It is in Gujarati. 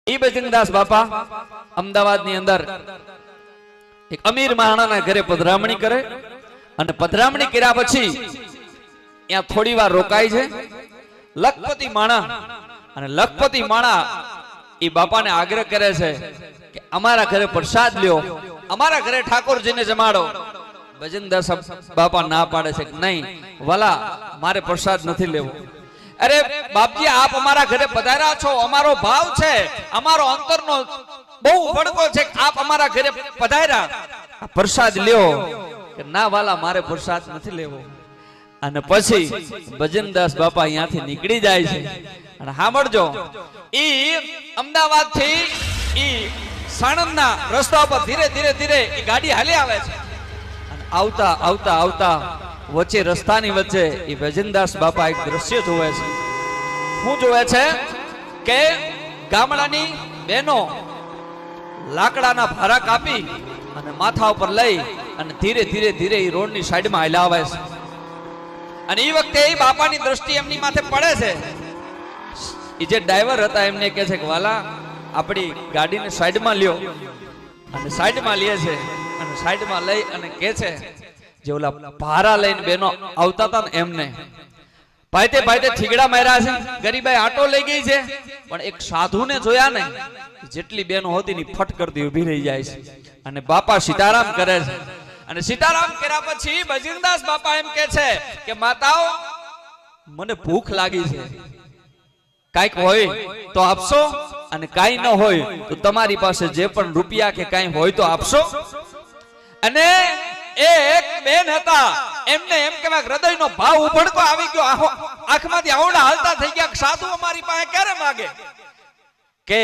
એ બજરંગદાસ બાપા અમદાવાદની અંદર એક અમીર માણસના ઘરે પધરામણી કરે અને પધરામણી કર્યા પછી ત્યાં થોડી વાર રોકાય છે લખપતિ માણા અને લખપતિ માણા એ બાપાને આગ્રહ કરે છે કે અમારા ઘરે પ્રસાદ લ્યો, અમારા ઘરે ઠાકોરજીને જમાડો. બજરંગદાસ બાપા ના પાડે છે કે નહીં વાલા, મારે પ્રસાદ નથી લેવો. અરે બાપજી, આપ અમારા ઘરે પધાર્યા છો, અમારો ભાવ છે, અમારો અંતરનો બહુ ભડકો છે, આપ અમારા ઘરે પધાર્યા, પ્રસાદ લ્યો. કે ના વાલા, મારે પ્રસાદ નથી લેવો. અને પછી બજરંગદાસ બાપા અહીંયાથી નીકળી જાય છે. અને સાંભળજો, ઈ અમદાવાદ થી ઈ સાણંદના રસ્તા પર ધીરે ધીરે ધીરે ઈ ગાડી હાલી આવે છે. અને આવતા આવતા આવતા વચ્ચે રસ્તાની વચ્ચે ઈ બજરંગદાસ બાપા એક દ્રશ્ય જોવે છે. શું જોવે છે કે ગામડાની બહેનો લાકડાના ભારા કાપી અને માથા ઉપર લઈ અને ધીરે ધીરે ધીરે ઈ રોડની સાઈડમાં હાલ્યા આવે છે. અને એ વખતે એ બાપાની દ્રષ્ટિ એમની માથે પડે છે. એ જે ડ્રાઈવર હતા એમને કહે છે કે વાલા, આપણી ગાડીને સાઈડમાં લ્યો. અને સાઈડમાં લે છે અને સાઈડમાં લઈ અને કહે છે જે ઓલા ભારા લઈને બેનો આવતા હતા ને એમને ભાઈતે ભાઈતે થીગડા માર્યા છે. ગરીબાઈ આટો લઈ ગઈ છે, પણ એક સાધુને જોયા ને, જેટલી બેનો હતી ને ફટ કરતી ઊભી રહી જાય છે. અને બાપા સીતારામ કરે છે. અને સીતારામ કર્યા પછી બજરંગદાસ બાપા એમ કે છે કે માતાઓ, મને ભૂખ લાગી છે, કાંઈક હોય તો આપશો, અને કાંઈ ન હોય તો તમારી પાસે જે પણ રૂપિયા કે કાંઈ હોય તો આપશો. અને એક બેન હતા, એમને એમ કે હૃદયનો ભાવ ઉભડકો આવી ગયો, આંખમાંથી આવડા હાલતા થઈ ગયા. સાધુ અમારી પાસે ક્યારે માગે કે